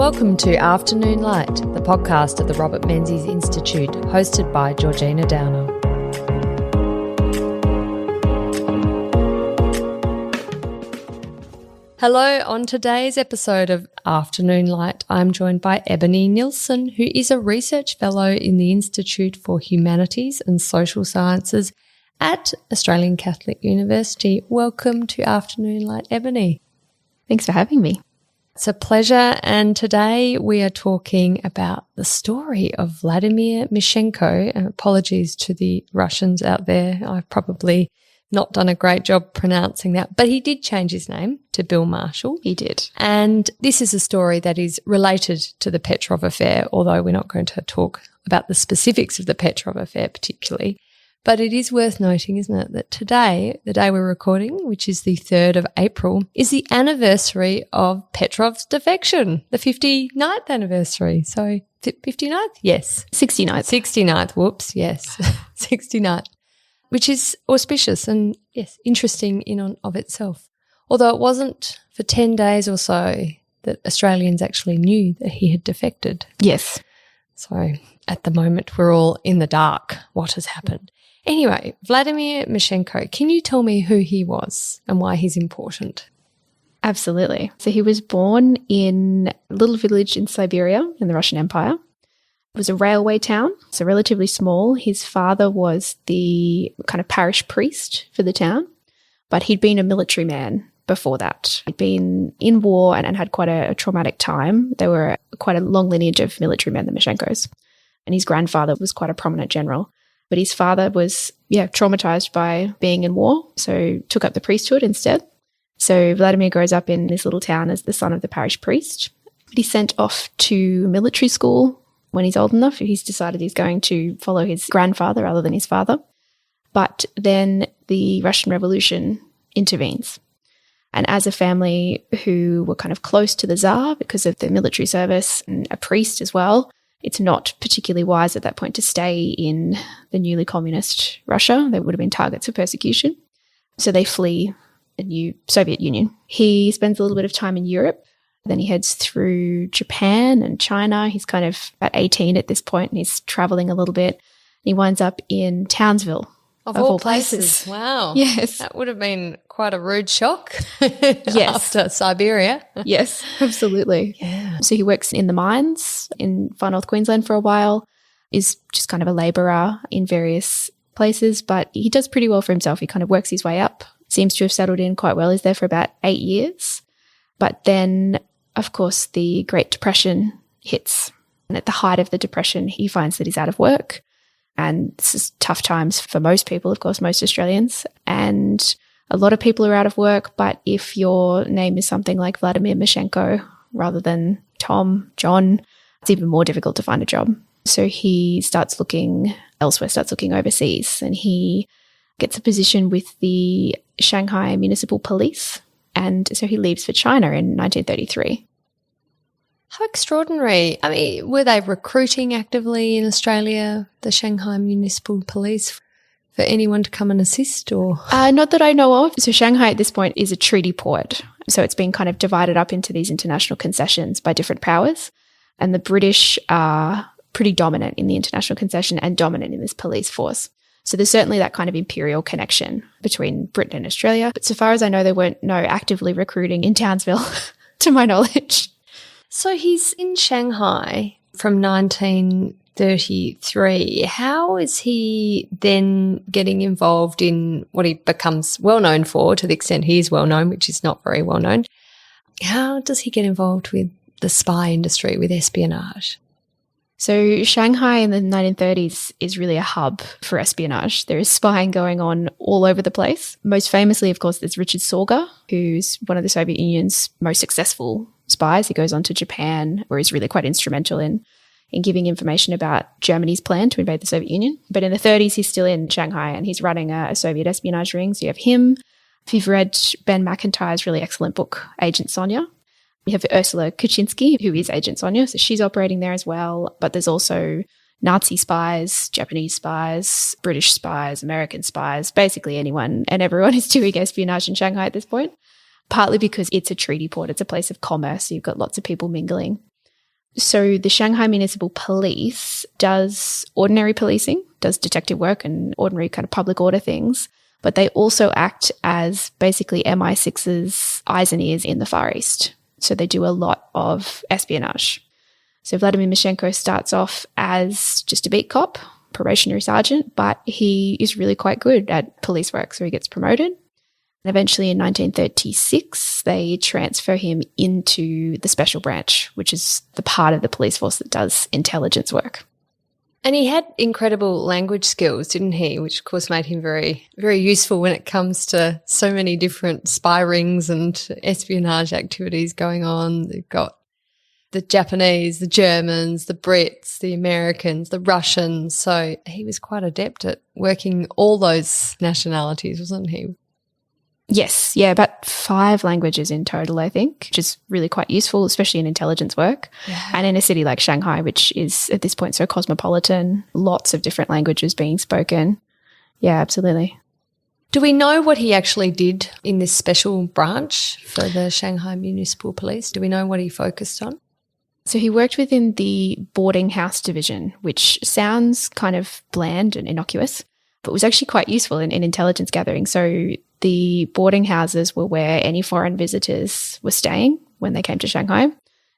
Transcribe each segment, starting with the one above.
Welcome to Afternoon Light, the podcast of the Robert Menzies Institute, hosted by Georgina Downer. Hello, on today's episode of Afternoon Light, I'm joined by Ebony Nilsson, who is a research fellow in the Institute for Humanities and Social Sciences at Australian Catholic University. Welcome to Afternoon Light, Ebony. Thanks for having me. It's a pleasure, and today we are talking about the story of Vladimir Mischenko. And apologies to the Russians out there. I've probably not done a great job pronouncing that, but he did change his name to Bill Marshall. He did. And this is a story that is related to the Petrov affair, although we're not going to talk about the specifics of the Petrov affair particularly. But it is worth noting, isn't it, that today, the day we're recording, which is the 3rd of April, is the anniversary of Petrov's defection, the 59th anniversary. So 59th? Yes. 69th. 69th. Whoops. Yes. 69th, which is auspicious and, yes, interesting in and of itself. Although it wasn't for 10 days or so that Australians actually knew that he had defected. Yes. So at the moment, we're all in the dark. What has happened? Anyway, Vladimir Mischenko, can you tell me who he was and why he's important? Absolutely. So he was born in a little village in Siberia in the Russian Empire. It was a railway town, so relatively small. His father was the kind of parish priest for the town, but he'd been a military man before that. He'd been in war and had quite a traumatic time. There were quite a long lineage of military men, the Mischenkos, and his grandfather was quite a prominent general. But his father was, traumatized by being in war, so took up the priesthood instead. So Vladimir grows up in this little town as the son of the parish priest. But he's sent off to military school when he's old enough. He's decided he's going to follow his grandfather rather than his father. But then the Russian Revolution intervenes. And as a family who were kind of close to the Tsar because of the military service and a priest as well, it's not particularly wise at that point to stay in the newly communist Russia. They would have been targets of persecution. So they flee the new Soviet Union. He spends a little bit of time in Europe. Then he heads through Japan and China. He's kind of about 18 at this point, and he's traveling a little bit. He winds up in Townsville. Of all places. Wow. Yes. That would have been quite a rude shock. Yes. After Siberia. Yes, absolutely. Yeah. So he works in the mines in far north Queensland for a while, is just kind of a labourer in various places, but he does pretty well for himself. He kind of works his way up, seems to have settled in quite well. He's there for about 8 years. But then, of course, the Great Depression hits. And at the height of the Depression, he finds that he's out of work. And this is tough times for most people, of course, most Australians. And a lot of people are out of work. But if your name is something like Vladimir Mischenko rather than Tom, John, it's even more difficult to find a job. So he starts looking elsewhere, starts looking overseas. And he gets a position with the Shanghai Municipal Police. And so he leaves for China in 1933. How extraordinary. I mean, were they recruiting actively in Australia, the Shanghai Municipal Police, for anyone to come and assist or? Not that I know of. So Shanghai at this point is a treaty port. So it's been kind of divided up into these international concessions by different powers. And the British are pretty dominant in the international concession and dominant in this police force. So there's certainly that kind of imperial connection between Britain and Australia. But so far as I know, there weren't no actively recruiting in Townsville, to my knowledge. So he's in Shanghai from 1933. How is he then getting involved in what he becomes well known for, to the extent he is well known, which is not very well known? How does he get involved with the spy industry, with espionage? So Shanghai in the 1930s is really a hub for espionage. There is spying going on all over the place. Most famously, of course, there's Richard Sorga, who's one of the Soviet Union's most successful spies. He goes on to Japan, where he's really quite instrumental in giving information about Germany's plan to invade the Soviet Union. But in the 30s, he's still in Shanghai and he's running a Soviet espionage ring. So you have him. If you've read Ben McIntyre's really excellent book, Agent Sonia, you have Ursula Kuczynski, who is Agent Sonia. So she's operating there as well. But there's also Nazi spies, Japanese spies, British spies, American spies, basically anyone and everyone is doing espionage in Shanghai at this point, partly because it's a treaty port. It's a place of commerce. So you've got lots of people mingling. So the Shanghai Municipal Police does ordinary policing, does detective work and ordinary kind of public order things, but they also act as basically MI6's eyes and ears in the Far East. So they do a lot of espionage. So Vladimir Mischenko starts off as just a beat cop, probationary sergeant, but he is really quite good at police work, so he gets promoted. And eventually in 1936, they transfer him into the special branch, which is the part of the police force that does intelligence work. And he had incredible language skills, didn't he? Which, of course, made him very, very useful when it comes to so many different spy rings and espionage activities going on. They've got the Japanese, the Germans, the Brits, the Americans, the Russians. So he was quite adept at working all those nationalities, wasn't he? Yes, yeah, about 5 languages in total, I think, which is really quite useful, especially in intelligence work. Yeah. And in a city like Shanghai, which is at this point so cosmopolitan, lots of different languages being spoken. Yeah, absolutely. Do we know what he actually did in this special branch for the Shanghai Municipal Police? Do we know what he focused on? So he worked within the boarding house division, which sounds kind of bland and innocuous, but was actually quite useful in intelligence gathering. So the boarding houses were where any foreign visitors were staying when they came to Shanghai.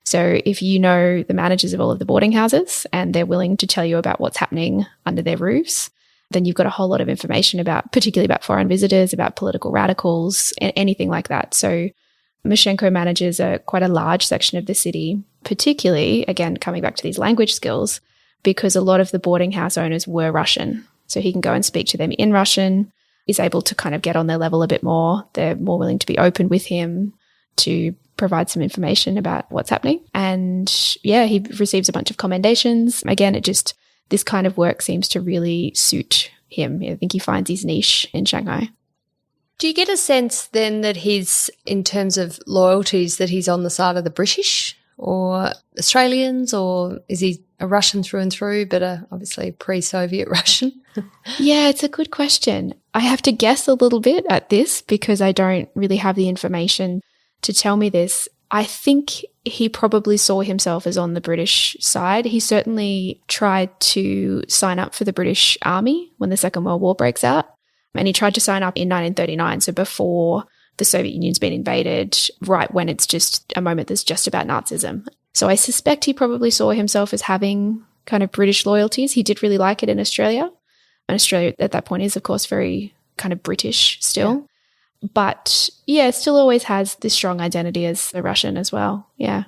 So if you know the managers of all of the boarding houses and they're willing to tell you about what's happening under their roofs, then you've got a whole lot of information about, particularly about foreign visitors, about political radicals, anything like that. So Mischenko manages quite a large section of the city, particularly, again, coming back to these language skills, because a lot of the boarding house owners were Russian. So he can go and speak to them in Russian, is able to kind of get on their level a bit more. They're more willing to be open with him to provide some information about what's happening. And yeah, he receives a bunch of commendations. Again, this kind of work seems to really suit him. I think he finds his niche in Shanghai. Do you get a sense then that in terms of loyalties, that he's on the side of the British or Australians, or is he a Russian through and through, but obviously pre-Soviet Russian? Yeah, it's a good question. I have to guess a little bit at this because I don't really have the information to tell me this. I think he probably saw himself as on the British side. He certainly tried to sign up for the British Army when the Second World War breaks out. And he tried to sign up in 1939, so before the Soviet Union's been invaded, right when it's just a moment that's just about Nazism. So I suspect he probably saw himself as having kind of British loyalties. He did really like it in Australia. And Australia at that point is, of course, very kind of British still. Yeah. But yeah, still always has this strong identity as a Russian as well. Yeah.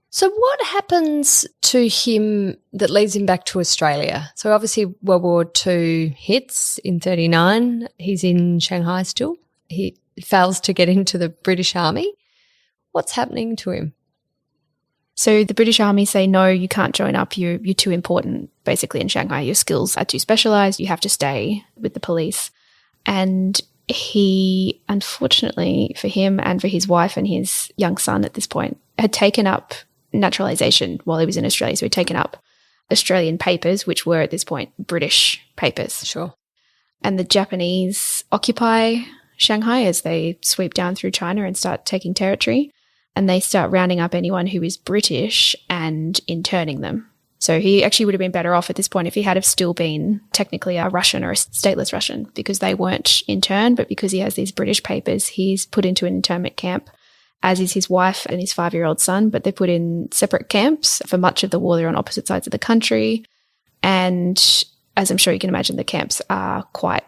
So what happens to him that leads him back to Australia? So obviously World War II hits in 1939. He's in Shanghai still. He fails to get into the British Army. What's happening to him? So the British Army say, no, you can't join up. You're too important, basically, in Shanghai. Your skills are too specialised. You have to stay with the police. And he, unfortunately for him and for his wife and his young son at this point, had taken up naturalisation while he was in Australia. So he'd taken up Australian papers, which were at this point British papers. Sure. And the Japanese occupy Shanghai as they sweep down through China and start taking territory. And they start rounding up anyone who is British and interning them. So he actually would have been better off at this point if he had have still been technically a Russian or a stateless Russian, because they weren't interned, but because he has these British papers, he's put into an internment camp, as is his wife and his 5-year-old son, but they're put in separate camps. For much of the war, they're on opposite sides of the country. And as I'm sure you can imagine, the camps are quite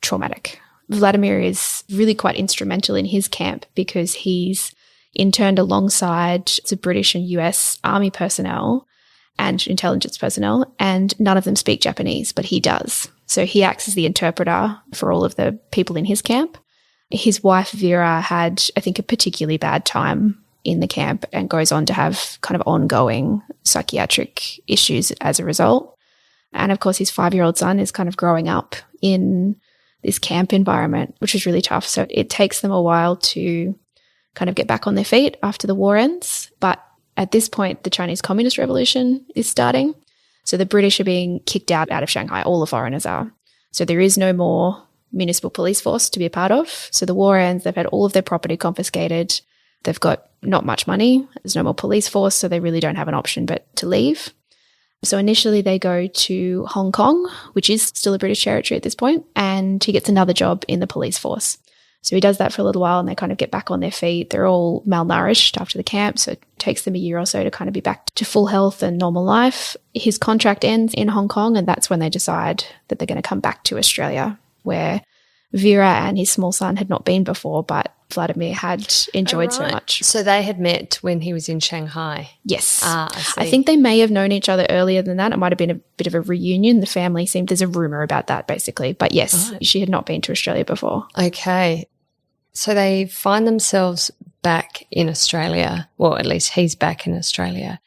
traumatic. Vladimir is really quite instrumental in his camp because he's interned alongside the British and US Army personnel and intelligence personnel, and none of them speak Japanese, but he does. So he acts as the interpreter for all of the people in his camp. His wife, Vera, had, I think, a particularly bad time in the camp and goes on to have kind of ongoing psychiatric issues as a result. And, of course, his 5-year-old son is kind of growing up in this camp environment, which is really tough. So it takes them a while to kind of get back on their feet after the war ends. But at this point, the Chinese Communist Revolution is starting. So the British are being kicked out of Shanghai. All the foreigners are. So there is no more municipal police force to be a part of. So the war ends. They've had all of their property confiscated. They've got not much money. There's no more police force, so they really don't have an option but to leave. So initially they go to Hong Kong, which is still a British territory at this point, and he gets another job in the police force. So he does that for a little while and they kind of get back on their feet. They're all malnourished after the camp, so it takes them a year or so to kind of be back to full health and normal life. His contract ends in Hong Kong, and that's when they decide that they're going to come back to Australia, where Vera and his small son had not been before, but Vladimir had enjoyed so much. So they had met when he was in Shanghai? Yes. I see. I think they may have known each other earlier than that. It might have been a bit of a reunion. The family seemed, there's a rumour about that basically. But yes, she had not been to Australia before. Okay. So they find themselves back in Australia. Well, at least he's back in Australia.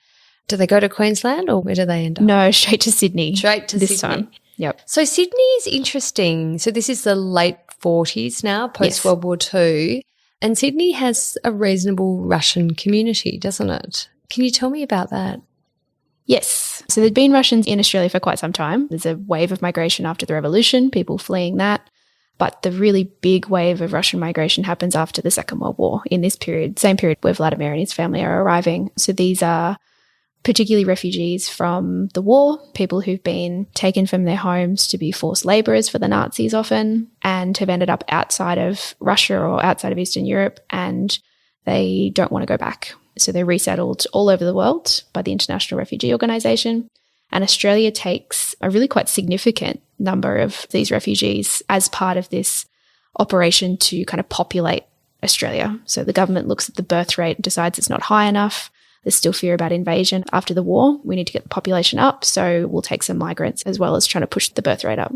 Do they go to Queensland or where do they end up? No, straight to Sydney. Straight to this Sydney. time. Yep. So Sydney is interesting. So this is the late 40s now, post-World War II, and Sydney has a reasonable Russian community, doesn't it? Can you tell me about that? Yes. So there'd been Russians in Australia for quite some time. There's a wave of migration after the revolution, people fleeing that. But the really big wave of Russian migration happens after the Second World War, in this period, same period where Vladimir and his family are arriving. So these are particularly refugees from the war, people who've been taken from their homes to be forced labourers for the Nazis often, and have ended up outside of Russia or outside of Eastern Europe, and they don't want to go back. So they're resettled all over the world by the International Refugee Organisation. And Australia takes a really quite significant number of these refugees as part of this operation to kind of populate Australia. So the government looks at the birth rate and decides it's not high enough. There's still fear about invasion after the war. We need to get the population up, so we'll take some migrants as well as trying to push the birth rate up.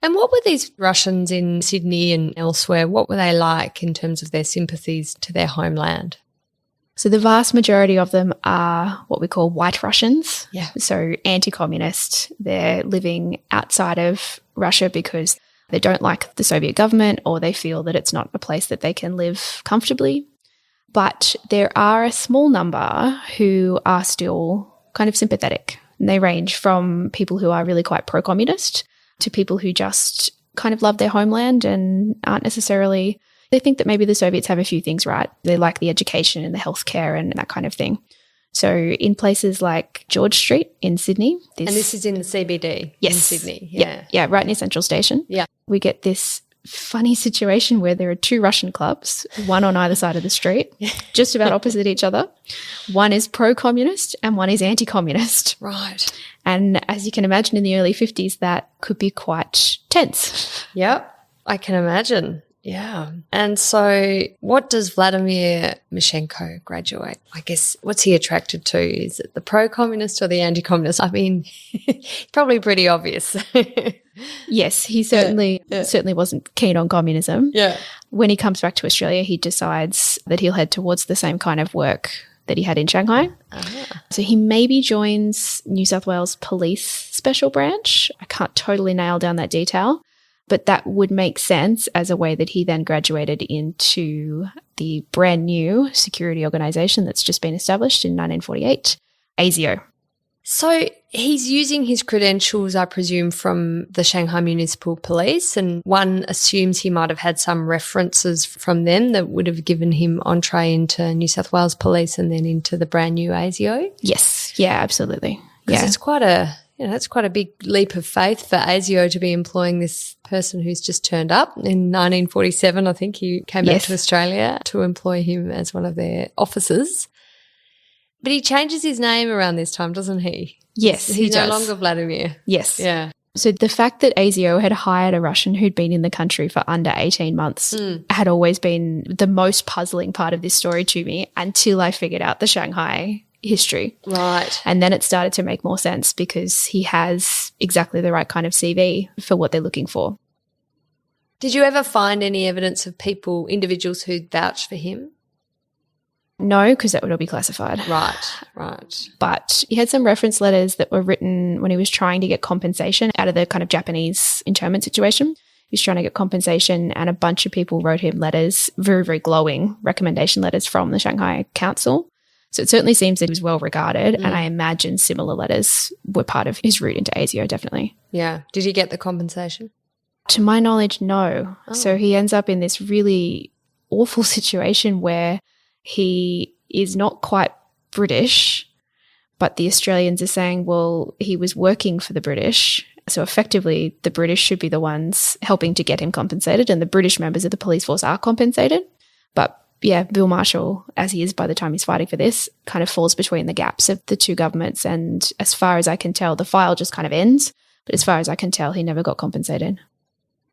And what were these Russians in Sydney and elsewhere, what were they like in terms of their sympathies to their homeland? So the vast majority of them are what we call white Russians. Yeah. So anti-communist. They're living outside of Russia because they don't like the Soviet government or they feel that it's not a place that they can live comfortably. But there are a small number who are still kind of sympathetic. And they range from people who are really quite pro-communist to people who just kind of love their homeland and aren't necessarily, they think that maybe the Soviets have a few things right. They like the education and the healthcare and that kind of thing. So in places like George Street in Sydney. And this is in the CBD in Sydney. Yeah, right near Central Station. Yeah. We get this funny situation where there are two Russian clubs, one on either side of the street, just about opposite each other. One is pro-communist and one is anti-communist. Right. And as you can imagine, in the early 50s, that could be quite tense. Yep, I can imagine. Yeah. And so what does Vladimir Mischenko graduate? I guess what's he attracted to? Is it the pro-communist or the anti-communist? I mean, probably pretty obvious. Yes, he certainly wasn't keen on communism. Yeah. When he comes back to Australia, he decides that he'll head towards the same kind of work that he had in Shanghai. So he maybe joins New South Wales Police Special Branch. I can't totally nail down that detail, but that would make sense as a way that he then graduated into the brand new security organisation that's just been established in 1948, ASIO. So he's using his credentials, I presume, from the Shanghai Municipal Police, and one assumes he might have had some references from them that would have given him entree into New South Wales Police and then into the brand new ASIO. Yes. Yeah, absolutely. Because it's quite a big leap of faith for ASIO to be employing this person who's just turned up. In 1947, I think he came back to Australia to employ him as one of their officers. But he changes his name around this time, doesn't he? Yes, he does. He's no longer Vladimir. Yes. Yeah. So the fact that ASIO had hired a Russian who'd been in the country for under 18 months had always been the most puzzling part of this story to me until I figured out the Shanghai history. Right. And then it started to make more sense because he has exactly the right kind of CV for what they're looking for. Did you ever find any evidence of individuals who'd vouched for him? No, because that would all be classified. Right. But he had some reference letters that were written when he was trying to get compensation out of the kind of Japanese internment situation. He was trying to get compensation and a bunch of people wrote him letters, very, very glowing recommendation letters from the Shanghai Council. So it certainly seems that he was well regarded and I imagine similar letters were part of his route into ASIO, definitely. Yeah. Did he get the compensation? To my knowledge, no. Oh. So he ends up in this really awful situation where he is not quite British, but the Australians are saying, well, he was working for the British. So effectively, the British should be the ones helping to get him compensated, and the British members of the police force are compensated. But yeah, Bill Marshall, as he is by the time he's fighting for this, kind of falls between the gaps of the two governments. And as far as I can tell, the file just kind of ends. But as far as I can tell, he never got compensated.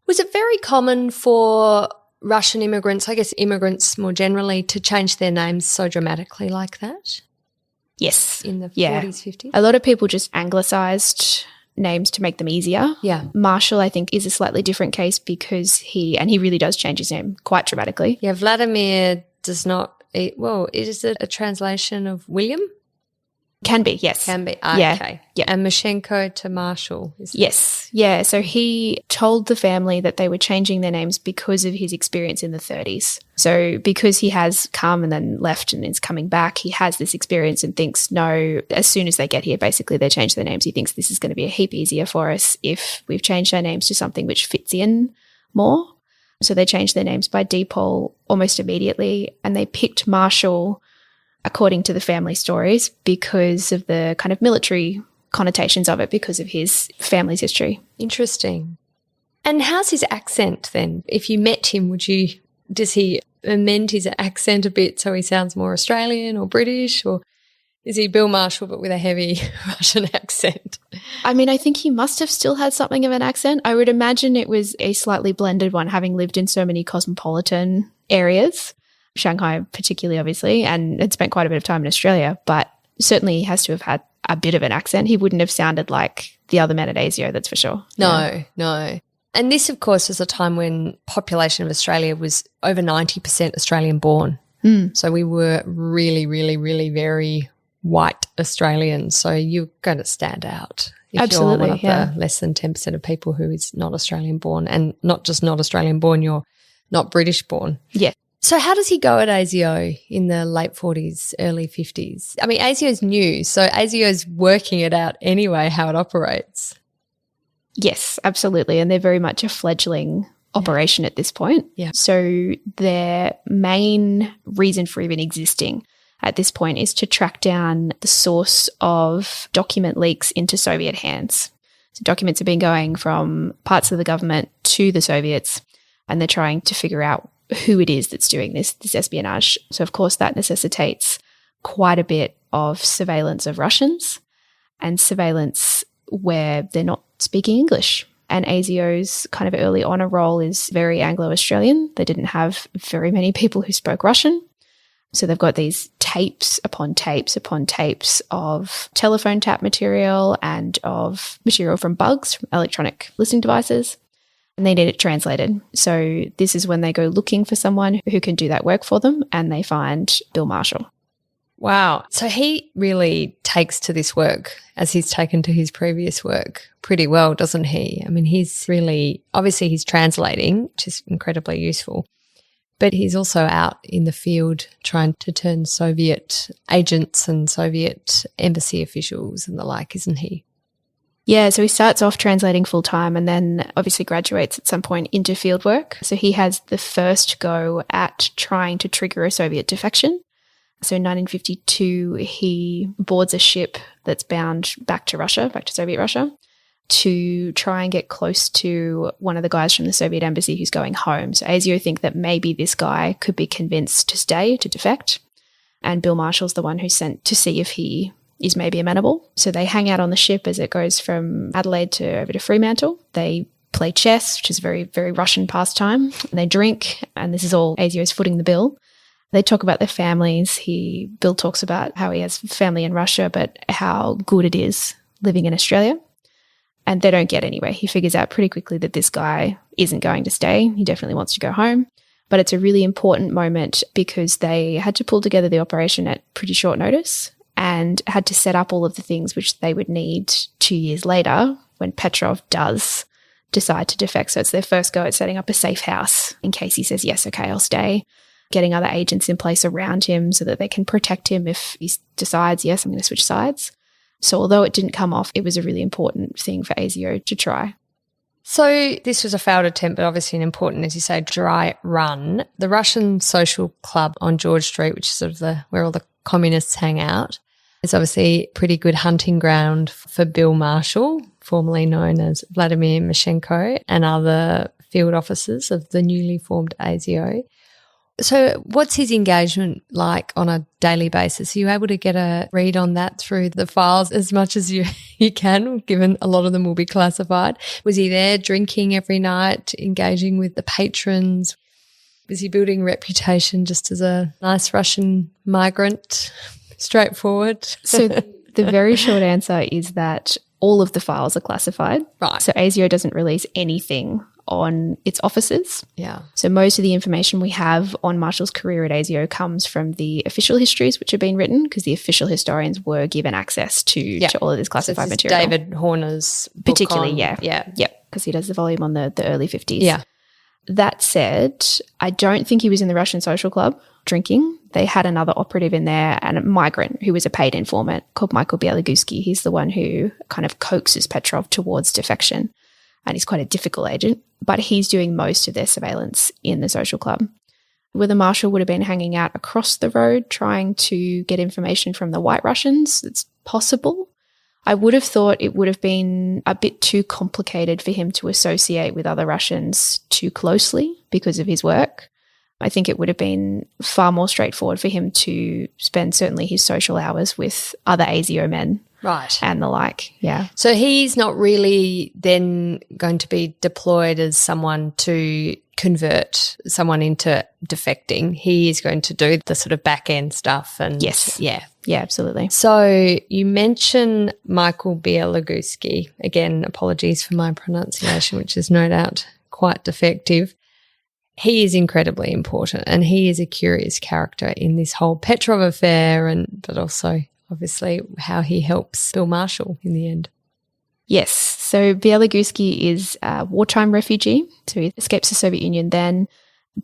Was it very common for Russian immigrants, I guess immigrants more generally, to change their names so dramatically like that? Yes. In the 40s, 50s? A lot of people just anglicised names to make them easier. Yeah. Marshall, I think, is a slightly different case because he really does change his name quite dramatically. Yeah, Vladimir does not, is it a translation of William? Can be, yes. Can be, yeah. Okay. Yeah. And Mischenko to Marshall. Yes, yeah. So he told the family that they were changing their names because of his experience in the 30s. So because he has come and then left and is coming back, he has this experience and thinks, no, as soon as they get here, basically they change their names. He thinks this is going to be a heap easier for us if we've changed our names to something which fits in more. So they changed their names by default almost immediately, and they picked Marshall, according to the family stories, because of the kind of military connotations of it, because of his family's history. Interesting. And how's his accent then? If you met him, does he amend his accent a bit so he sounds more Australian or British, or is he Bill Marshall but with a heavy Russian accent? I mean, I think he must have still had something of an accent. I would imagine it was a slightly blended one, having lived in so many cosmopolitan areas. Shanghai particularly, obviously, and had spent quite a bit of time in Australia, but certainly he has to have had a bit of an accent. He wouldn't have sounded like the other men at ASIO, that's for sure. No. And this, of course, was a time when population of Australia was over 90% Australian born. So we were really, really, really very white Australians. So you're going to stand out. If Absolutely, you're one of the less than 10% of people who is not Australian born, and not just not Australian born, you're not British born. Yeah. So how does he go at ASIO in the late 40s, early 50s? I mean, ASIO's new, so ASIO's working it out anyway, how it operates. Yes, absolutely. And they're very much a fledgling operation at this point. Yeah. So their main reason for even existing at this point is to track down the source of document leaks into Soviet hands. So documents have been going from parts of the government to the Soviets, and they're trying to figure out who it is that's doing this espionage. So, of course, that necessitates quite a bit of surveillance of Russians and surveillance where they're not speaking English. And ASIO's kind of early honor role is very Anglo-Australian. They didn't have very many people who spoke Russian. So they've got these tapes upon tapes upon tapes of telephone tap material and of material from bugs, from electronic listening devices. And they need it translated. So this is when they go looking for someone who can do that work for them, and they find Bill Marshall. Wow. So he really takes to this work, as he's taken to his previous work, pretty well, doesn't he? I mean, he's really, obviously he's translating, which is incredibly useful, but he's also out in the field trying to turn Soviet agents and Soviet embassy officials and the like, isn't he? Yeah, so he starts off translating full-time and then obviously graduates at some point into field work. So he has the first go at trying to trigger a Soviet defection. So in 1952, he boards a ship that's bound back to Russia, back to Soviet Russia, to try and get close to one of the guys from the Soviet embassy who's going home. So ASIO think that maybe this guy could be convinced to stay, to defect. And Bill Marshall's the one who's sent to see if he is maybe amenable. So they hang out on the ship as it goes from Adelaide to over to Fremantle. They play chess, which is a very, very Russian pastime. They drink, and this is all ASIO's footing the bill. They talk about their families. Bill talks about how he has family in Russia, but how good it is living in Australia. And they don't get anywhere. He figures out pretty quickly that this guy isn't going to stay. He definitely wants to go home. But it's a really important moment because they had to pull together the operation at pretty short notice and had to set up all of the things which they would need 2 years later when Petrov does decide to defect. So it's their first go at setting up a safe house in case he says, yes, okay, I'll stay. Getting other agents in place around him so that they can protect him if he decides, yes, I'm going to switch sides. So although it didn't come off, it was a really important thing for ASIO to try. So this was a failed attempt, but obviously an important, as you say, dry run. The Russian Social Club on George Street, which is sort of where all the communists hang out, is obviously a pretty good hunting ground for Bill Marshall, formerly known as Vladimir Mischenko, and other field officers of the newly formed ASIO. So what's his engagement like on a daily basis? Are you able to get a read on that through the files as much as you can, given a lot of them will be classified? Was he there drinking every night, engaging with the patrons? Was he building reputation just as a nice Russian migrant? Straightforward. So the very short answer is that all of the files are classified. Right. So ASIO doesn't release anything on its officers. Yeah. So most of the information we have on Marshall's career at ASIO comes from the official histories which have been written, because the official historians were given access to all of this classified so this material. David Horner's book particularly, on, yeah, because he does the volume on the early 50s. Yeah. That said, I don't think he was in the Russian Social Club drinking. They had another operative in there, and a migrant who was a paid informant called Michael Bielogusky. He's the one who kind of coaxes Petrov towards defection, and he's quite a difficult agent, but he's doing most of their surveillance in the social club. Whether Marshall would have been hanging out across the road trying to get information from the White Russians, it's possible. I would have thought it would have been a bit too complicated for him to associate with other Russians too closely because of his work. I think it would have been far more straightforward for him to spend certainly his social hours with other ASIO men. Right. And the like, yeah. So he's not really then going to be deployed as someone to convert someone into defecting. He is going to do the sort of back end stuff. And yes. Yeah. Yeah, absolutely. So you mention Michael Bielogusky. Again, apologies for my pronunciation, which is no doubt quite defective. He is incredibly important, and he is a curious character in this whole Petrov affair, but also obviously how he helps Bill Marshall in the end. Yes. So Bielogusky is a wartime refugee. So he escapes the Soviet Union then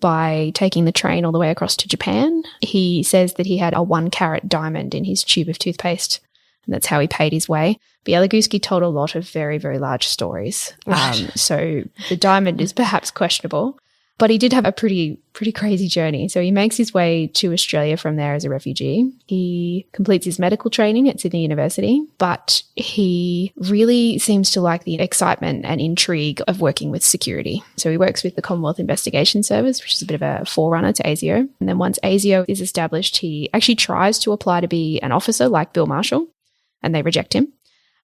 by taking the train all the way across to Japan. He says that he had a 1-carat diamond in his tube of toothpaste, and that's how he paid his way. Bielogusky told a lot of very, very large stories. Right. So the diamond is perhaps questionable. But he did have a pretty crazy journey. So he makes his way to Australia from there as a refugee. He completes his medical training at Sydney University, but he really seems to like the excitement and intrigue of working with security. So he works with the Commonwealth Investigation Service, which is a bit of a forerunner to ASIO. And then once ASIO is established, he actually tries to apply to be an officer like Bill Marshall, and they reject him.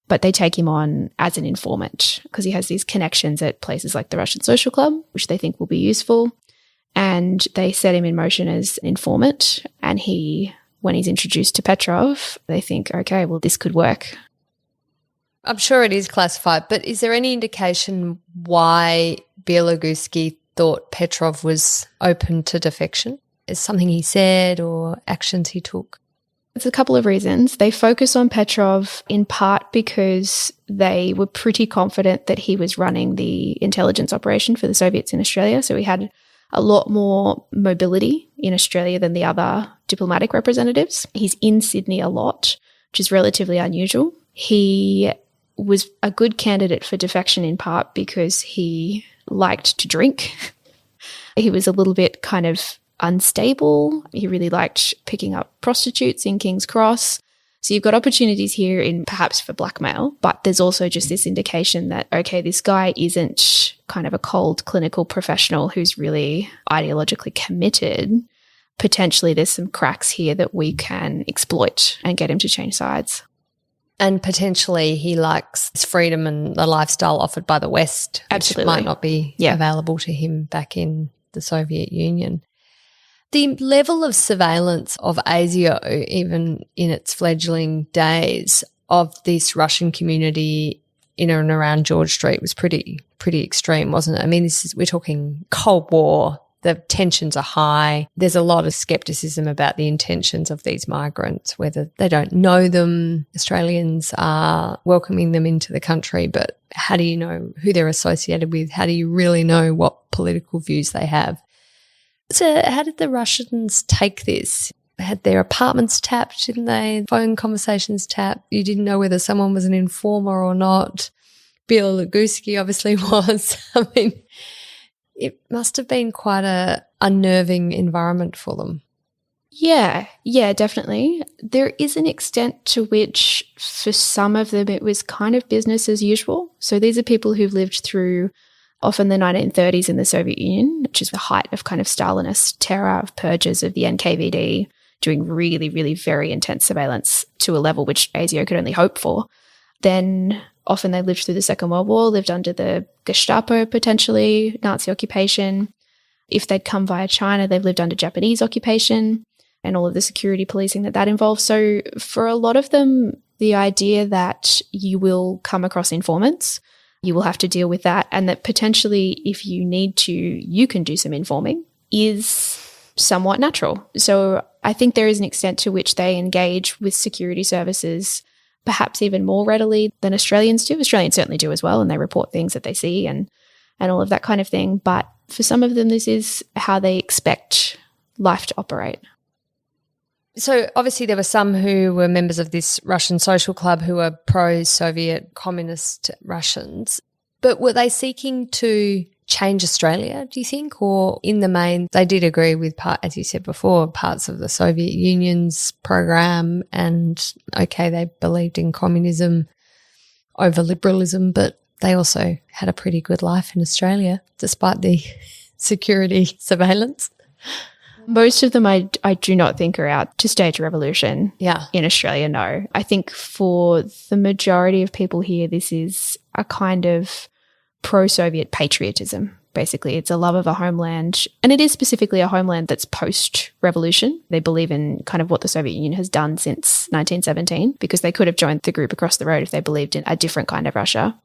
But they take him on as an informant because he has these connections at places like the Russian Social Club, which they think will be useful. And they set him in motion as an informant. And when he's introduced to Petrov, they think, okay, well, this could work. I'm sure it is classified, but is there any indication why Bielogusky thought Petrov was open to defection? Is something he said or actions he took? There's a couple of reasons. They focus on Petrov in part because they were pretty confident that he was running the intelligence operation for the Soviets in Australia. So he had a lot more mobility in Australia than the other diplomatic representatives. He's in Sydney a lot, which is relatively unusual. He was a good candidate for defection in part because he liked to drink. He was a little bit kind of unstable. He really liked picking up prostitutes in King's Cross. So you've got opportunities here in perhaps for blackmail, but there's also just this indication that, okay, this guy isn't kind of a cold clinical professional who's really ideologically committed. Potentially there's some cracks here that we can exploit and get him to change sides. And potentially he likes freedom and the lifestyle offered by the West, Absolutely. which might not be available to him back in the Soviet Union. The level of surveillance of ASIO, even in its fledgling days, of this Russian community in and around George Street was pretty extreme, wasn't it? I mean, we're talking Cold War. The tensions are high. There's a lot of skepticism about the intentions of these migrants, whether they don't know them. Australians are welcoming them into the country, but how do you know who they're associated with? How do you really know what political views they have? So how did the Russians take this? Had their apartments tapped, didn't they? Phone conversations tapped. You didn't know whether someone was an informer or not. Bieloguski obviously was. I mean, it must have been quite a unnerving environment for them. Yeah, definitely. There is an extent to which for some of them it was kind of business as usual. So these are people who've lived through often the 1930s in the Soviet Union, which is the height of kind of Stalinist terror, of purges of the NKVD, doing really, really very intense surveillance to a level which ASIO could only hope for. Then often they lived through the Second World War, lived under the Gestapo potentially, Nazi occupation. If they'd come via China, they've lived under Japanese occupation and all of the security policing that involves. So for a lot of them, the idea that you will come across informants, you will have to deal with that, and that potentially if you need to, you can do some informing, is somewhat natural. So I think there is an extent to which they engage with security services perhaps even more readily than Australians do. Australians certainly do as well, and they report things that they see and all of that kind of thing. But for some of them, this is how they expect life to operate. So obviously there were some who were members of this Russian social club who were pro-Soviet communist Russians. But were they seeking to change Australia, do you think? Or in the main, they did agree with, as you said before, parts of the Soviet Union's program, and, okay, they believed in communism over liberalism, but they also had a pretty good life in Australia despite the security surveillance. Most of them I do not think are out to stage a revolution in Australia, no. I think for the majority of people here, this is a kind of pro-Soviet patriotism, basically. It's a love of a homeland, and it is specifically a homeland that's post-revolution. They believe in kind of what the Soviet Union has done since 1917, because they could have joined the group across the road if they believed in a different kind of Russia.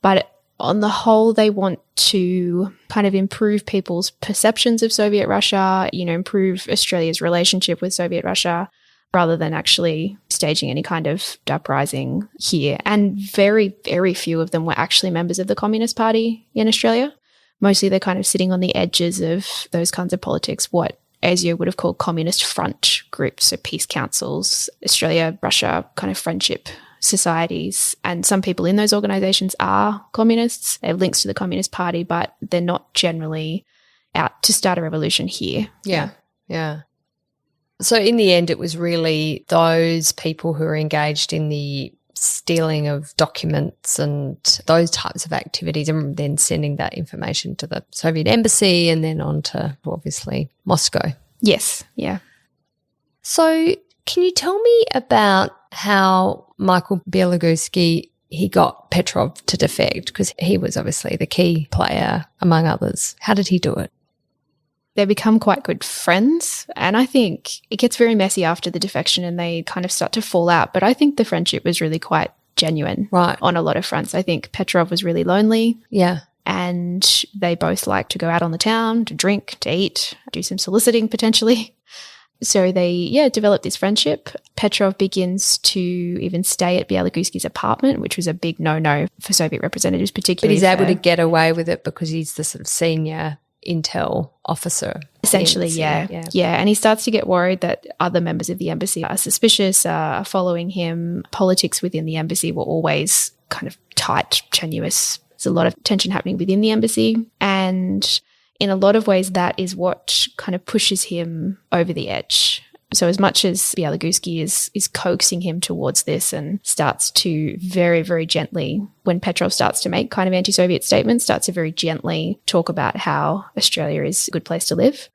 But on the whole, they want to kind of improve people's perceptions of Soviet Russia, improve Australia's relationship with Soviet Russia, rather than actually staging any kind of uprising here. And very, very few of them were actually members of the Communist Party in Australia. Mostly they're kind of sitting on the edges of those kinds of politics, what ASIO would have called communist front groups, so peace councils, Australia-Russia kind of friendship societies. And some people in those organisations are communists. They have links to the Communist Party, but they're not generally out to start a revolution here. Yeah. So in the end, it was really those people who were engaged in the stealing of documents and those types of activities, and then sending that information to the Soviet embassy and then on to, obviously, Moscow. Yes, yeah. So can you tell me about how Michael Bieloguski, he got Petrov to defect, because he was obviously the key player among others. How did he do it? They become quite good friends, and I think it gets very messy after the defection and they kind of start to fall out, but I think the friendship was really quite genuine on a lot of fronts. I think Petrov was really lonely. Yeah. And they both like to go out on the town, to drink, to eat, do some soliciting potentially. So they, develop this friendship. Petrov begins to even stay at Bieloguski's apartment, which was a big no-no for Soviet representatives, particularly. But he's able to get away with it because he's the sort of senior intel officer. Essentially, yeah. And he starts to get worried that other members of the embassy are suspicious, are following him. Politics within the embassy were always kind of tight, tenuous. There's a lot of tension happening within the embassy, and in a lot of ways that is what kind of pushes him over the edge. So as much as Bieloguski is coaxing him towards this and starts to very, very gently, when Petrov starts to make kind of anti-Soviet statements, starts to very gently talk about how Australia is a good place to live.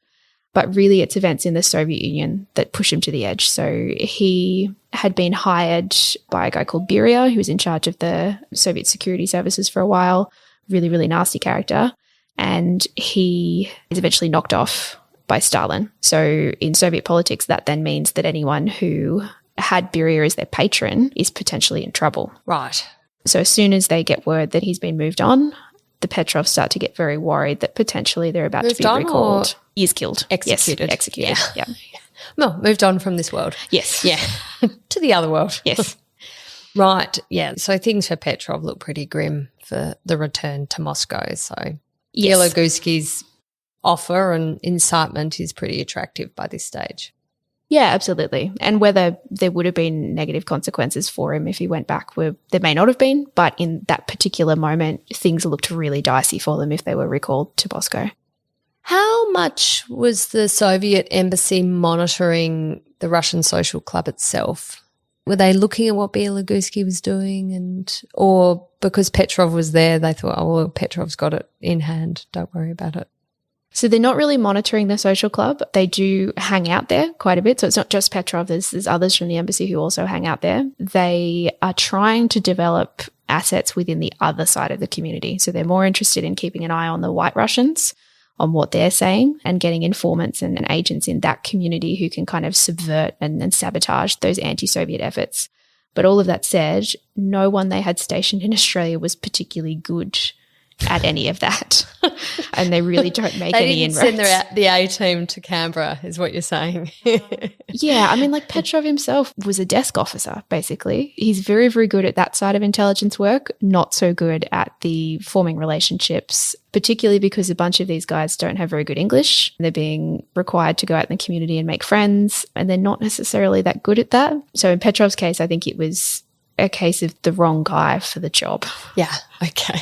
But really it's events in the Soviet Union that push him to the edge. So he had been hired by a guy called Beria, who was in charge of the Soviet security services for a while, really, really nasty character. And he is eventually knocked off by Stalin. So in Soviet politics, that then means that anyone who had Beria as their patron is potentially in trouble. Right. So as soon as they get word that he's been moved on, the Petrovs start to get very worried that potentially they're about to be recalled. He is killed. Executed. Yes, executed. Yeah. Well, moved on from this world. Yes. Yeah. To the other world. Yes. Right. Yeah. So things for Petrov look pretty grim for the return to Moscow. So Bieloguski's offer and incitement is pretty attractive by this stage. Yeah, absolutely. And whether there would have been negative consequences for him if he went back, there may not have been, but in that particular moment, things looked really dicey for them if they were recalled to Moscow. How much was the Soviet embassy monitoring the Russian social club itself? Were they looking at what Bielogorski was doing, or because Petrov was there, they thought, oh, well, Petrov's got it in hand, don't worry about it? So they're not really monitoring the social club. They do hang out there quite a bit. So it's not just Petrov. There's others from the embassy who also hang out there. They are trying to develop assets within the other side of the community. So they're more interested in keeping an eye on the White Russians, on what they're saying, and getting informants and agents in that community who can kind of subvert and sabotage those anti-Soviet efforts. But all of that said, no one they had stationed in Australia was particularly good at any of that. And they really don't make any inroads. They didn't send the A-team to Canberra, is what you're saying. Yeah, I mean, like Petrov himself was a desk officer, basically. He's very, very good at that side of intelligence work, not so good at the forming relationships, particularly because a bunch of these guys don't have very good English. They're being required to go out in the community and make friends, and they're not necessarily that good at that. So in Petrov's case, I think it was a case of the wrong guy for the job. Yeah, okay.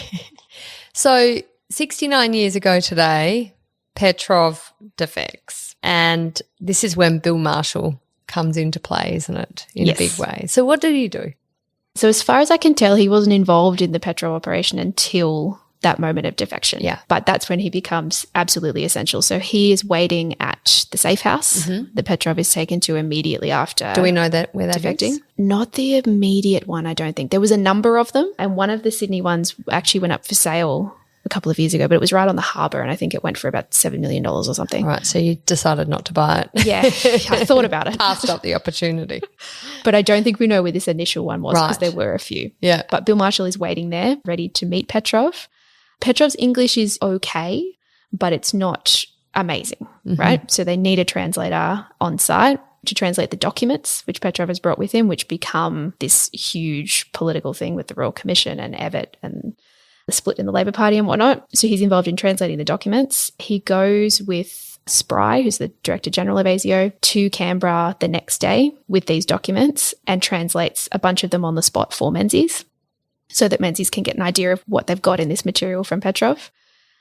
So 69 years ago today, Petrov defects, and this is when Bill Marshall comes into play, isn't it, in a big way. So what did he do? So as far as I can tell, he wasn't involved in the Petrov operation until that moment of defection. Yeah. But that's when he becomes absolutely essential. So he is waiting at the safe house that Petrov is taken to immediately after. Do we know that where that defecting? is? Not the immediate one, I don't think. There was a number of them, and one of the Sydney ones actually went up for sale a couple of years ago, but it was right on the harbour, and I think it went for about $7 million or something. All right, so you decided not to buy it. Yeah, I thought about it. Passed up the opportunity. But I don't think we know where this initial one was because Right. there were a few. Yeah. But Bill Marshall is waiting there, ready to meet Petrov. Petrov's English is okay, but it's not amazing, right? So they need a translator on site to translate the documents which Petrov has brought with him, which become this huge political thing with the Royal Commission and Evet and the split in the Labor Party and whatnot. So he's involved in translating the documents. He goes with Spry, who's the Director General of ASIO, to Canberra the next day with these documents and translates a bunch of them on the spot for Menzies, so that Menzies can get an idea of what they've got in this material from Petrov.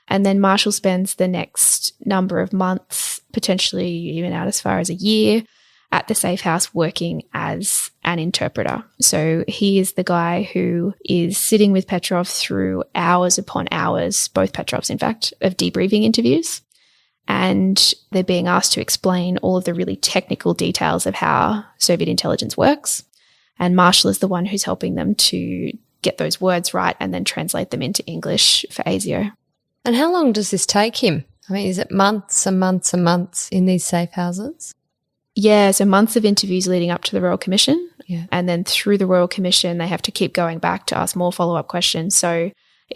And then Marshall spends the next number of months, potentially even out as far as a year, at the safe house working as an interpreter. So he is the guy who is sitting with Petrov through hours upon hours, both Petrovs, in fact, of debriefing interviews. And they're being asked to explain all of the really technical details of how Soviet intelligence works. And Marshall is the one who's helping them to get those words right and then translate them into English for ASIO. And how long does this take him? I mean, is it months and months and months in these safe houses? Yeah, so months of interviews leading up to the Royal Commission. Yeah. And then through the Royal Commission, they have to keep going back to ask more follow-up questions. So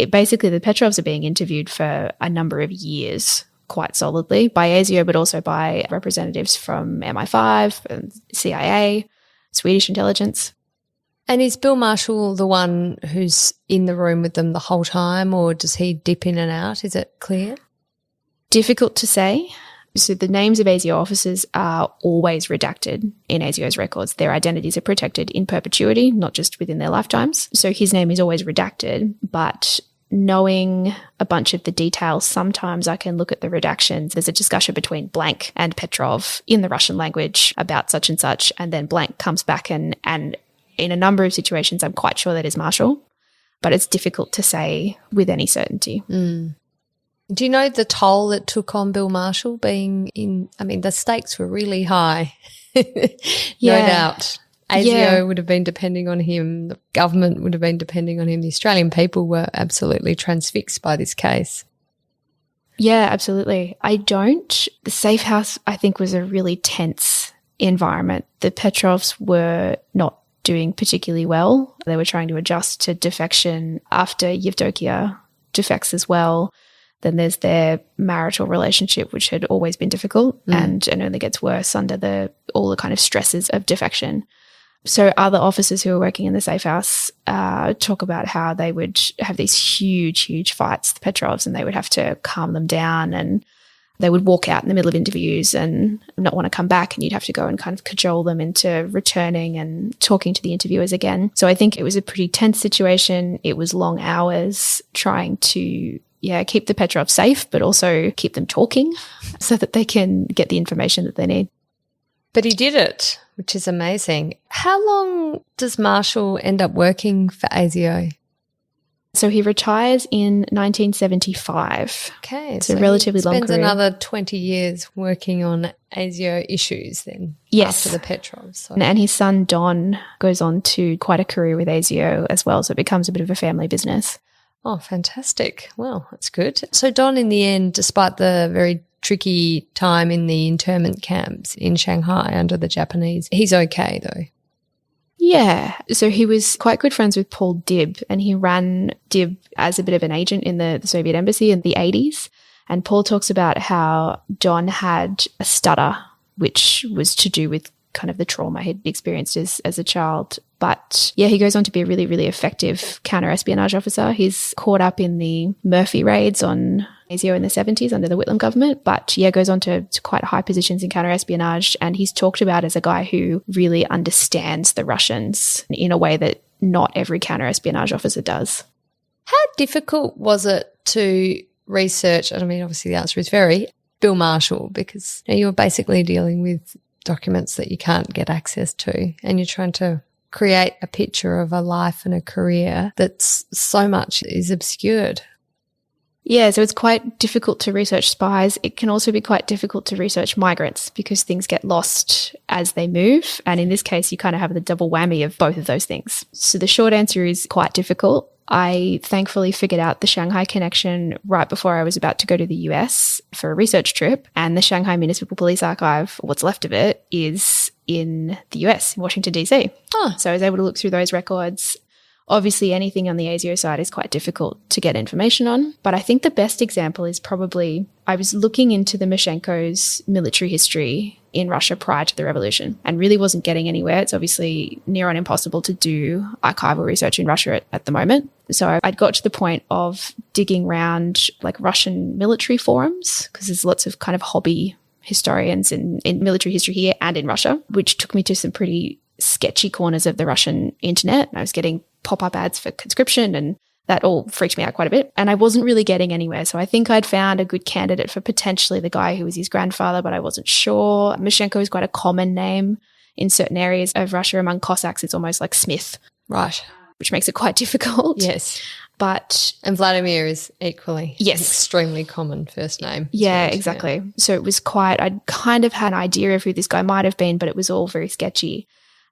basically the Petrovs are being interviewed for a number of years quite solidly by ASIO, but also by representatives from MI5 and CIA, Swedish intelligence. And is Bill Marshall the one who's in the room with them the whole time, or does he dip in and out? Is it clear? Difficult to say. So the names of ASIO officers are always redacted in ASIO's records. Their identities are protected in perpetuity, not just within their lifetimes. So his name is always redacted, but knowing a bunch of the details, sometimes I can look at the redactions. There's a discussion between Blank and Petrov in the Russian language about such and such, and then Blank comes back and in a number of situations, I'm quite sure that is Marshall, but it's difficult to say with any certainty. Mm. Do you know the toll it took on Bill Marshall being in, I mean, the stakes were really high, no doubt. ASIO would have been depending on him. The government would have been depending on him. The Australian people were absolutely transfixed by this case. Yeah, absolutely. The safe house, I think, was a really tense environment. The Petrovs were not doing particularly well. They were trying to adjust to defection after Yevdokia defects as well. Then there's their marital relationship, which had always been difficult and only gets worse under all the kind of stresses of defection. So other officers who are working in the safe house talk about how they would have these huge, huge fights, the Petrovs, and they would have to calm them down. And They would walk out in the middle of interviews and not want to come back, and you'd have to go and kind of cajole them into returning and talking to the interviewers again. So I think it was a pretty tense situation. It was long hours trying to keep the Petrovs safe, but also keep them talking so that they can get the information that they need. But he did it, which is amazing. How long does Marshall end up working for ASIO? So he retires in 1975. Okay. So relatively long career. Spends another 20 years working on ASIO issues then. Yes. After the Petrovs. So. And his son Don goes on to quite a career with ASIO as well, so it becomes a bit of a family business. Oh, fantastic. Well, that's good. So Don, in the end, despite the very tricky time in the internment camps in Shanghai under the Japanese, he's okay though. Yeah. So he was quite good friends with Paul Dibb, and he ran Dibb as a bit of an agent in the Soviet embassy in the 80s. And Paul talks about how Don had a stutter, which was to do with kind of the trauma he'd experienced as a child. But he goes on to be a really, really effective counter-espionage officer. He's caught up in the Murphy raids on ASIO in the 70s under the Whitlam government, but goes on to quite high positions in counter-espionage. And he's talked about as a guy who really understands the Russians in a way that not every counter-espionage officer does. How difficult was it to research, I mean, obviously the answer is very, Bill Marshall, because you're basically dealing with documents that you can't get access to, and you're trying to create a picture of a life and a career that's so much is obscured. Yeah, so it's quite difficult to research spies. It can also be quite difficult to research migrants because things get lost as they move. And in this case, you kind of have the double whammy of both of those things. So the short answer is quite difficult. I thankfully figured out the Shanghai connection right before I was about to go to the US for a research trip. And the Shanghai Municipal Police Archive, what's left of it, is in the US, in Washington, D.C. Oh. So I was able to look through those records. Obviously, anything on the ASIO side is quite difficult to get information on. But I think the best example is probably I was looking into the Mischenko's military history in Russia prior to the revolution and really wasn't getting anywhere. It's obviously near on impossible to do archival research in Russia at the moment. So I'd got to the point of digging around like Russian military forums, because there's lots of kind of hobby historians in military history here and in Russia, which took me to some pretty sketchy corners of the Russian internet. I was getting pop-up ads for conscription, and that all freaked me out quite a bit. And I wasn't really getting anywhere. So I think I'd found a good candidate for potentially the guy who was his grandfather, but I wasn't sure. Mischenko is quite a common name in certain areas of Russia. Among Cossacks, it's almost like Smith. Right. Which makes it quite difficult. Yes. And Vladimir is equally an extremely common first name. Yeah, exactly. Yeah. So it was I'd kind of had an idea of who this guy might have been, but it was all very sketchy.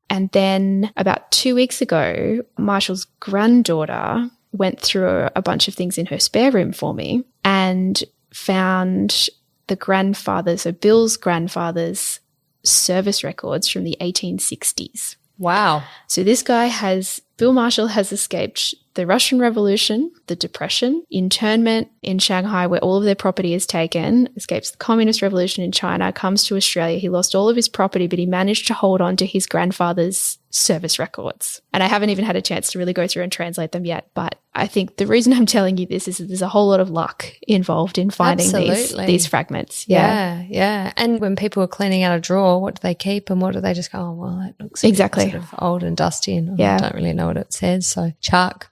And then about 2 weeks ago, Marshall's granddaughter went through a bunch of things in her spare room for me and found Bill's grandfather's service records from the 1860s. Wow. So this guy Bill Marshall has escaped the Russian Revolution, the Depression, internment in Shanghai where all of their property is taken, escapes the Communist Revolution in China, comes to Australia. He lost all of his property, but he managed to hold on to his grandfather's service records. And I haven't even had a chance to really go through and translate them yet. But I think the reason I'm telling you this is that there's a whole lot of luck involved in finding these fragments. Yeah. And when people are cleaning out a drawer, what do they keep and what do they just go, oh, well, that looks exactly sort of old and dusty and I don't really know what it says. So chuck.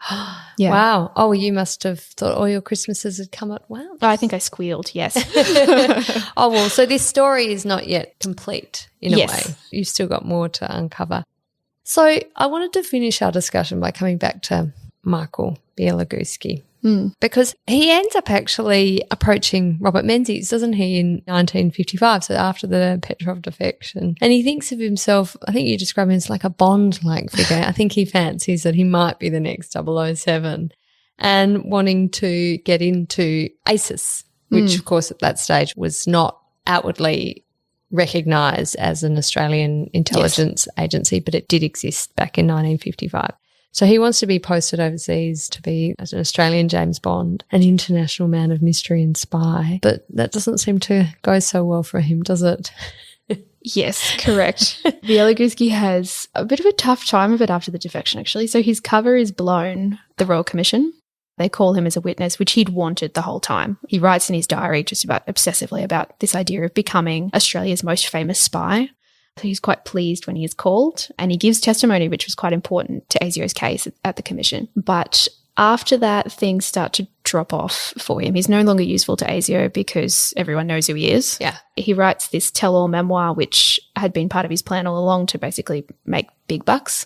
Yeah. Wow. Oh, you must have thought all your Christmases had come at once. Oh, I think I squealed, yes. Oh, well, so this story is not yet complete in a way. You've still got more to uncover. So I wanted to finish our discussion by coming back to Michael Bielogusky because he ends up actually approaching Robert Menzies, doesn't he, in 1955, so after the Petrov defection. And he thinks of himself, I think you describe him as like a Bond-like figure. I think he fancies that he might be the next 007 and wanting to get into ASIS, which of course at that stage was not outwardly recognised as an Australian intelligence agency, but it did exist back in 1955. So he wants to be posted overseas to be as an Australian James Bond, an international man of mystery and spy. But that doesn't seem to go so well for him, does it? Yes, correct. Bielogusky has a bit of a tough time of it after the defection, actually. So his cover is blown, the Royal Commission. They call him as a witness, which he'd wanted the whole time. He writes in his diary just about obsessively about this idea of becoming Australia's most famous spy. So he's quite pleased when he is called, and he gives testimony which was quite important to ASIO's case at the commission. But after that, things start to drop off for him. He's no longer useful to ASIO because everyone knows who he is. Yeah. He writes this tell-all memoir, which had been part of his plan all along to basically make big bucks.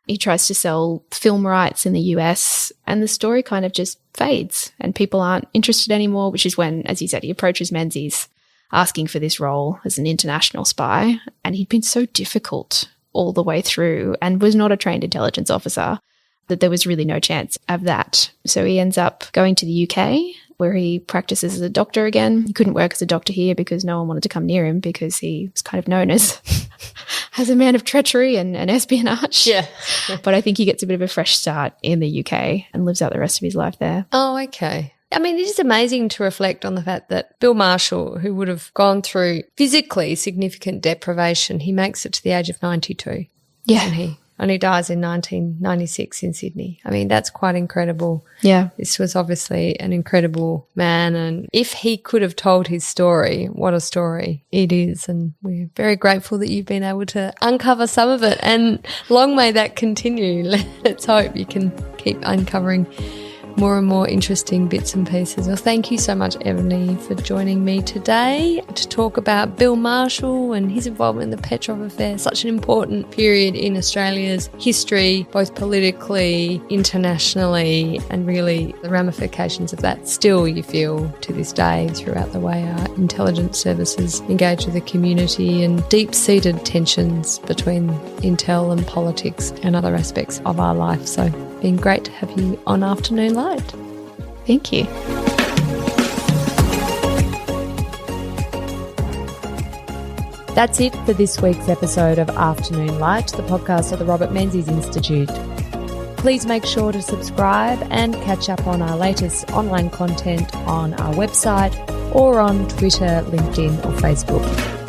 He tries to sell film rights in the US, and the story kind of just fades and people aren't interested anymore, which is when, as you said, he approaches Menzies asking for this role as an international spy. And he'd been so difficult all the way through and was not a trained intelligence officer that there was really no chance of that. So he ends up going to the UK, where he practices as a doctor again. He couldn't work as a doctor here because no one wanted to come near him because he was kind of known as a man of treachery and espionage. Yeah. But I think he gets a bit of a fresh start in the UK and lives out the rest of his life there. Oh, okay. I mean, it is amazing to reflect on the fact that Bill Marshall, who would have gone through physically significant deprivation, he makes it to the age of 92. Yeah. And he only dies in 1996 in Sydney. I mean, that's quite incredible. Yeah. This was obviously an incredible man, and if he could have told his story, what a story it is. And we're very grateful that you've been able to uncover some of it, and long may that continue. Let's hope you can keep uncovering more and more interesting bits and pieces. Well, thank you so much, Ebony, for joining me today to talk about Bill Marshall and his involvement in the Petrov affair. Such an important period in Australia's history, both politically, internationally, and really the ramifications of that still, you feel, to this day throughout the way our intelligence services engage with the community, and deep-seated tensions between intel and politics and other aspects of our life. So been great to have you on Afternoon Light. Thank you. That's it for this week's episode of Afternoon Light, the podcast of the Robert Menzies Institute. Please make sure to subscribe and catch up on our latest online content on our website or on Twitter, LinkedIn or Facebook.